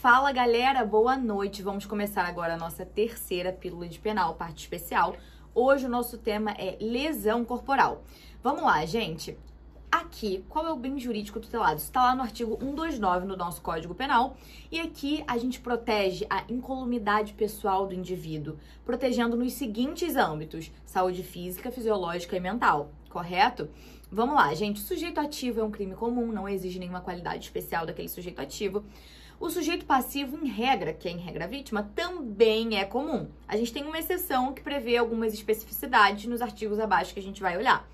Fala galera, boa noite. Vamos começar agora a nossa terceira pílula de penal, parte especial. Hoje o nosso tema é lesão corporal. Vamos lá, gente. Aqui, qual é o bem jurídico tutelado? Está lá no artigo 129 no nosso Código Penal. E aqui a gente protege a incolumidade pessoal do indivíduo, protegendo nos seguintes âmbitos: saúde física, fisiológica e mental, correto? Vamos lá, gente. O sujeito ativo é um crime comum, não exige nenhuma qualidade especial daquele sujeito ativo. O sujeito passivo, em regra, que é em regra vítima, também é comum. A gente tem uma exceção que prevê algumas especificidades nos artigos abaixo que a gente vai olhar.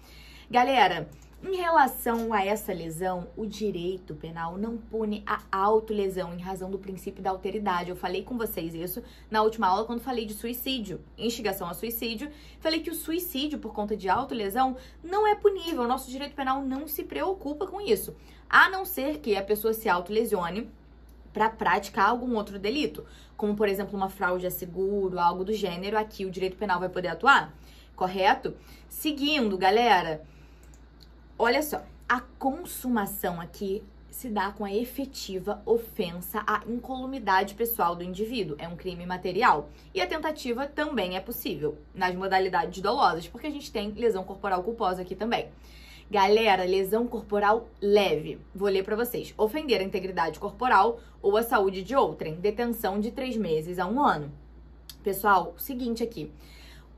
Galera, em relação a essa lesão, o direito penal não pune a autolesão em razão do princípio da alteridade. Eu falei com vocês isso na última aula quando falei de suicídio, instigação a suicídio. Falei que o suicídio por conta de autolesão não é punível. O nosso direito penal não se preocupa com isso, a não ser que a pessoa se autolesione para praticar algum outro delito, como, por exemplo, uma fraude a seguro, algo do gênero. Aqui o direito penal vai poder atuar, correto? Seguindo, galera, olha só, a consumação aqui se dá com a efetiva ofensa à incolumidade pessoal do indivíduo. É um crime material. E a tentativa também é possível, nas modalidades dolosas, porque a gente tem lesão corporal culposa aqui também. Galera, lesão corporal leve. Vou ler pra vocês. Ofender a integridade corporal ou a saúde de outrem. Detenção de 3 meses a 1 ano. Pessoal, seguinte aqui.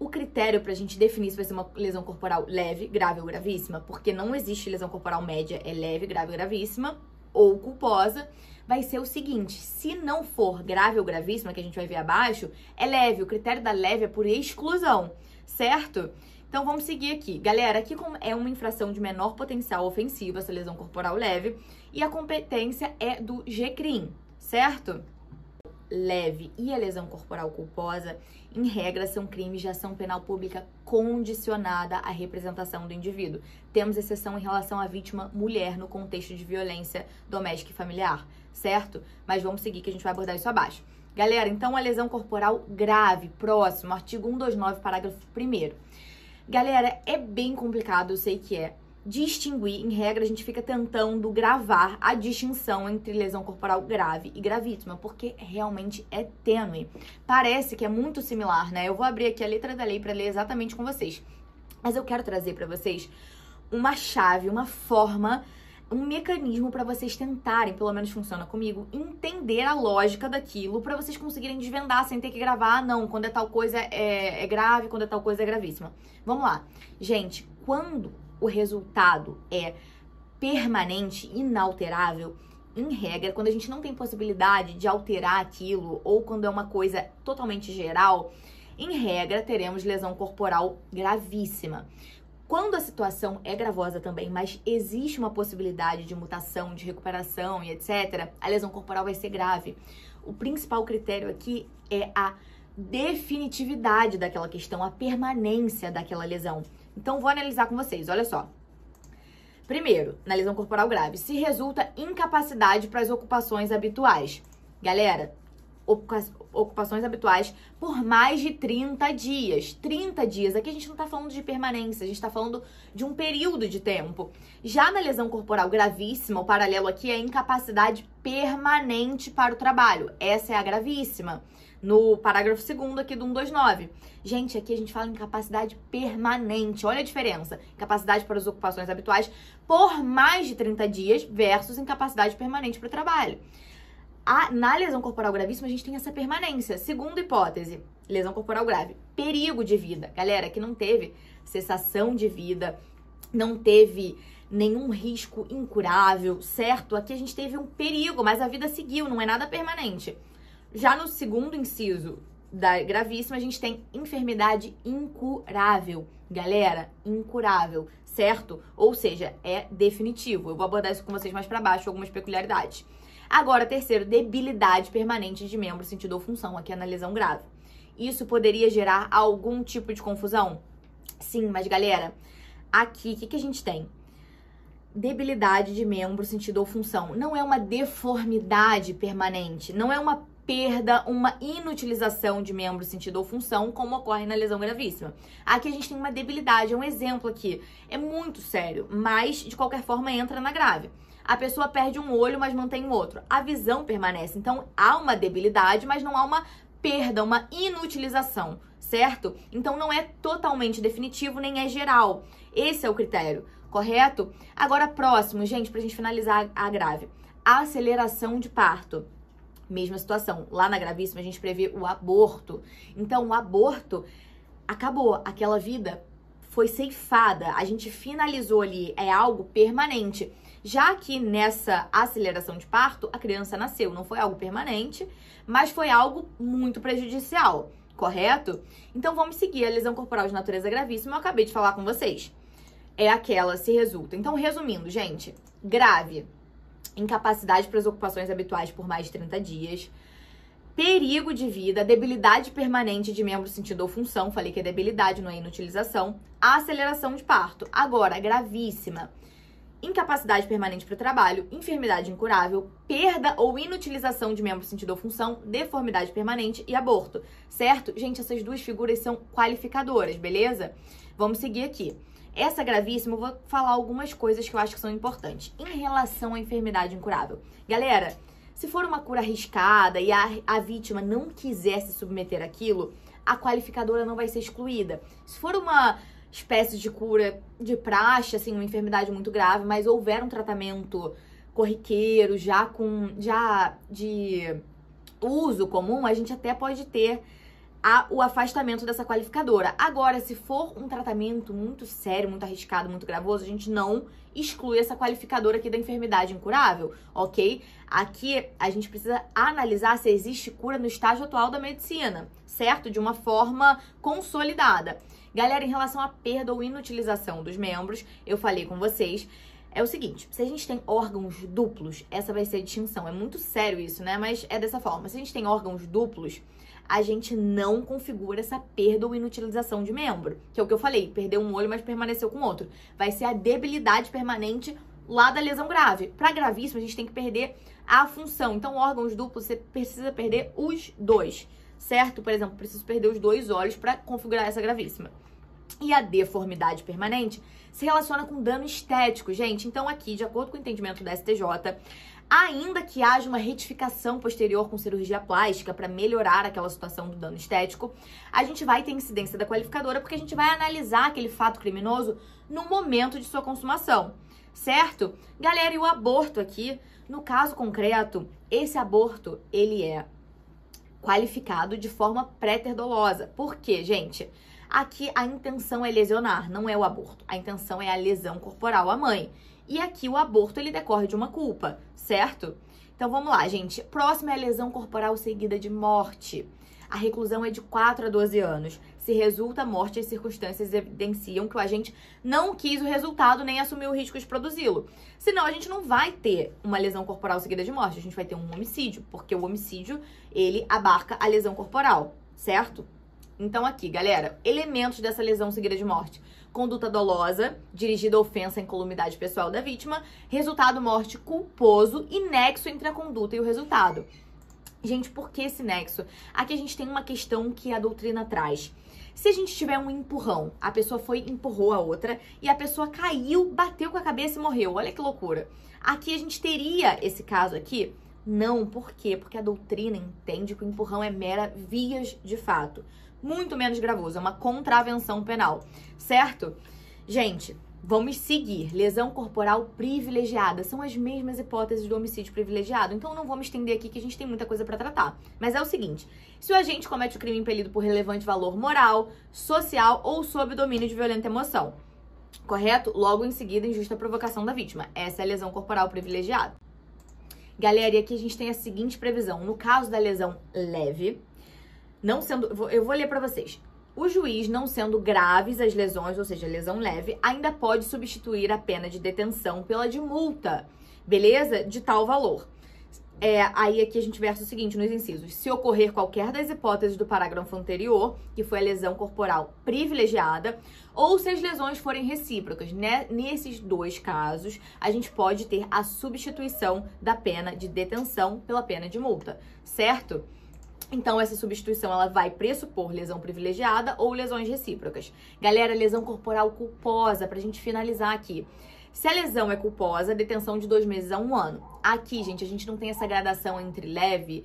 O critério pra gente definir se vai ser uma lesão corporal leve, grave ou gravíssima, porque não existe lesão corporal média, é leve, grave ou gravíssima, ou culposa, vai ser o seguinte: se não for grave ou gravíssima, que a gente vai ver abaixo, é leve. O critério da leve é por exclusão, certo? Então, vamos seguir aqui. Galera, aqui é uma infração de menor potencial ofensivo, essa lesão corporal leve, e a competência é do GCRIM, certo? Leve e a lesão corporal culposa, em regra, são crimes de ação penal pública condicionada à representação do indivíduo. Temos exceção em relação à vítima mulher no contexto de violência doméstica e familiar, certo? Mas vamos seguir que a gente vai abordar isso abaixo. Galera, então a lesão corporal grave, próximo, artigo 129, parágrafo 1º. Galera, é bem complicado, eu sei que é. Distinguir, em regra, a gente fica tentando gravar a distinção entre lesão corporal grave e gravíssima, porque realmente é tênue. Parece que é muito similar, né? Eu vou abrir aqui a letra da lei para ler exatamente com vocês. Mas eu quero trazer para vocês uma chave, uma forma, um mecanismo para vocês tentarem, pelo menos funciona comigo, entender a lógica daquilo para vocês conseguirem desvendar sem ter que gravar, não, quando é tal coisa é grave, quando é tal coisa é gravíssima. Vamos lá. Gente, quando o resultado é permanente, inalterável, em regra, quando a gente não tem possibilidade de alterar aquilo, ou quando é uma coisa totalmente geral, em regra, teremos lesão corporal gravíssima. Quando a situação é gravosa também, mas existe uma possibilidade de mutação, de recuperação e etc., a lesão corporal vai ser grave. O principal critério aqui é a definitividade daquela questão, a permanência daquela lesão. Então, vou analisar com vocês, olha só. Primeiro, na lesão corporal grave, se resulta incapacidade para as ocupações habituais. Galera, ocupações habituais por mais de 30 dias. 30 dias, aqui a gente não tá falando de permanência, a gente tá falando de um período de tempo. Já na lesão corporal gravíssima, o paralelo aqui é incapacidade permanente para o trabalho. Essa é a gravíssima. No parágrafo 2º aqui do 129. Gente, aqui a gente fala em incapacidade permanente. Olha a diferença. Incapacidade para as ocupações habituais por mais de 30 dias versus incapacidade permanente para o trabalho. Na lesão corporal gravíssima, a gente tem essa permanência. Segunda hipótese, lesão corporal grave, perigo de vida. Galera, que não teve cessação de vida, não teve nenhum risco incurável, certo? Aqui a gente teve um perigo, mas a vida seguiu, não é nada permanente. Já no segundo inciso da gravíssima, a gente tem enfermidade incurável. Galera, incurável, certo? Ou seja, é definitivo. Eu vou abordar isso com vocês mais pra baixo, algumas peculiaridades. Agora, terceiro, debilidade permanente de membro, sentido ou função, aqui é na lesão grave. Isso poderia gerar algum tipo de confusão? Sim, mas galera, aqui, o que a gente tem? Debilidade de membro, sentido ou função. Não é uma deformidade permanente, não é uma perda, uma inutilização de membro, sentido ou função, como ocorre na lesão gravíssima. Aqui a gente tem uma debilidade, é um exemplo aqui. É muito sério, mas de qualquer forma entra na grave. A pessoa perde um olho, mas mantém o outro. A visão permanece. Então, há uma debilidade, mas não há uma perda, uma inutilização, certo? Então, não é totalmente definitivo, nem é geral. Esse é o critério, correto? Agora, próximo, gente, pra gente finalizar a grave. A aceleração de parto. Mesma situação. Lá na gravíssima, a gente prevê o aborto. Então, o aborto acabou. Aquela vida foi ceifada. A gente finalizou ali. É algo permanente. Já que nessa aceleração de parto, a criança nasceu. Não foi algo permanente, mas foi algo muito prejudicial. Correto? Então, vamos seguir. A lesão corporal de natureza gravíssima, eu acabei de falar com vocês. É aquela se resulta. Então, resumindo, gente. Grave. Incapacidade para as ocupações habituais por mais de 30 dias, perigo de vida, debilidade permanente de membro, sentido ou função, falei que é debilidade, não é inutilização, aceleração de parto. Agora, gravíssima, incapacidade permanente para o trabalho, enfermidade incurável, perda ou inutilização de membro, sentido ou função, deformidade permanente e aborto, certo? Gente, essas duas figuras são qualificadoras, beleza? Vamos seguir aqui. Essa gravíssima, eu vou falar algumas coisas que eu acho que são importantes. Em relação à enfermidade incurável. Galera, se for uma cura arriscada e a vítima não quiser se submeter àquilo, a qualificadora não vai ser excluída. Se for uma espécie de cura de praxe, assim, uma enfermidade muito grave, mas houver um tratamento corriqueiro, já de uso comum, a gente até pode ter o afastamento dessa qualificadora. Agora, se for um tratamento muito sério, muito arriscado, muito gravoso, a gente não exclui essa qualificadora aqui da enfermidade incurável, ok? Aqui, a gente precisa analisar se existe cura no estágio atual da medicina, certo? De uma forma consolidada. Galera, em relação à perda ou inutilização dos membros, eu falei com vocês, é o seguinte, se a gente tem órgãos duplos, essa vai ser a distinção. É muito sério isso, né? Mas é dessa forma. Se a gente tem órgãos duplos, a gente não configura essa perda ou inutilização de membro. Que é o que eu falei, perdeu um olho, mas permaneceu com outro. Vai ser a debilidade permanente lá da lesão grave. Para gravíssima, a gente tem que perder a função. Então, órgãos duplos, você precisa perder os dois, certo? Por exemplo, preciso perder os 2 olhos para configurar essa gravíssima. E a deformidade permanente se relaciona com dano estético, gente. Então, aqui, de acordo com o entendimento da STJ, ainda que haja uma retificação posterior com cirurgia plástica para melhorar aquela situação do dano estético, a gente vai ter incidência da qualificadora porque a gente vai analisar aquele fato criminoso no momento de sua consumação, certo? Galera, e o aborto aqui, no caso concreto, esse aborto, ele é qualificado de forma pré-terdolosa. Por quê, gente? Aqui a intenção é lesionar, não é o aborto. A intenção é a lesão corporal à mãe. E aqui o aborto, ele decorre de uma culpa, certo? Então, vamos lá, gente. Próximo é a lesão corporal seguida de morte. A reclusão é de 4 a 12 anos. Se resulta a morte, as circunstâncias evidenciam que o agente não quis o resultado nem assumiu o risco de produzi-lo. Senão, a gente não vai ter uma lesão corporal seguida de morte. A gente vai ter um homicídio, porque o homicídio, ele abarca a lesão corporal, certo? Então, aqui, galera, elementos dessa lesão seguida de morte. Conduta dolosa, dirigida a ofensa à incolumidade pessoal da vítima, resultado morte culposo e nexo entre a conduta e o resultado. Gente, por que esse nexo? Aqui a gente tem uma questão que a doutrina traz. Se a gente tiver um empurrão, a pessoa empurrou a outra e a pessoa caiu, bateu com a cabeça e morreu. Olha que loucura. Aqui a gente teria esse caso aqui? Não, por quê? Porque a doutrina entende que o empurrão é mera vias de fato. Muito menos gravoso, é uma contravenção penal, certo? Gente, vamos seguir. Lesão corporal privilegiada. São as mesmas hipóteses do homicídio privilegiado. Então, não vou me estender aqui que a gente tem muita coisa para tratar. Mas é o seguinte, se o agente comete o crime impelido por relevante valor moral, social ou sob domínio de violenta emoção, correto? Logo em seguida, injusta provocação da vítima. Essa é a lesão corporal privilegiada. Galera, e aqui a gente tem a seguinte previsão. No caso da lesão leve, não sendo, eu vou ler para vocês. O juiz, não sendo graves as lesões, ou seja, lesão leve, ainda pode substituir a pena de detenção pela de multa, beleza? De tal valor. Aí aqui a gente versa o seguinte nos incisos. Se ocorrer qualquer das hipóteses do parágrafo anterior, que foi a lesão corporal privilegiada, ou se as lesões forem recíprocas, né? Nesses 2 casos, a gente pode ter a substituição da pena de detenção pela pena de multa, certo? Então, essa substituição, ela vai pressupor lesão privilegiada ou lesões recíprocas. Galera, lesão corporal culposa, pra gente finalizar aqui. Se a lesão é culposa, detenção de 2 meses a 1 ano. Aqui, gente, a gente não tem essa gradação entre leve,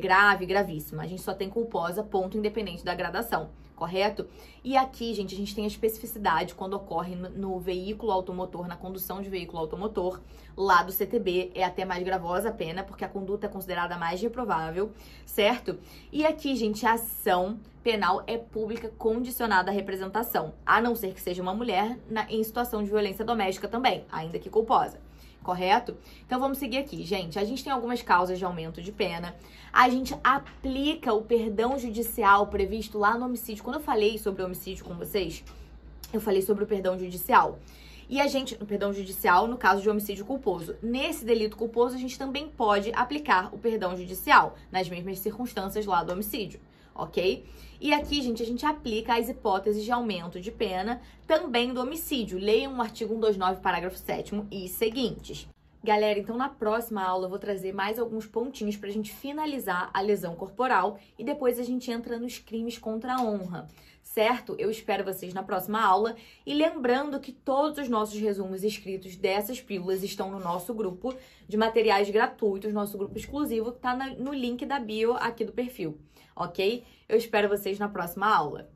grave e gravíssima. A gente só tem culposa, ponto, independente da gradação, correto? E aqui, gente, a gente tem a especificidade quando ocorre no veículo automotor, na condução de veículo automotor. Lá do CTB é até mais gravosa a pena, porque a conduta é considerada mais reprovável, certo? E aqui, gente, a ação penal é pública condicionada à representação, a não ser que seja uma mulher em situação de violência doméstica também, ainda que culposa. Correto? Então vamos seguir aqui, gente. A gente tem algumas causas de aumento de pena. A gente aplica o perdão judicial previsto lá no homicídio. Quando eu falei sobre o homicídio com vocês, eu falei sobre o perdão judicial. E a gente, no perdão judicial, no caso de homicídio culposo. Nesse delito culposo, a gente também pode aplicar o perdão judicial, nas mesmas circunstâncias lá do homicídio, ok? E aqui, gente, a gente aplica as hipóteses de aumento de pena também do homicídio. Leiam o artigo 129, parágrafo 7º e seguintes. Galera, então na próxima aula eu vou trazer mais alguns pontinhos pra gente finalizar a lesão corporal e depois a gente entra nos crimes contra a honra, certo? Eu espero vocês na próxima aula e lembrando que todos os nossos resumos escritos dessas pílulas estão no nosso grupo de materiais gratuitos, nosso grupo exclusivo que tá no link da bio aqui do perfil, ok? Eu espero vocês na próxima aula.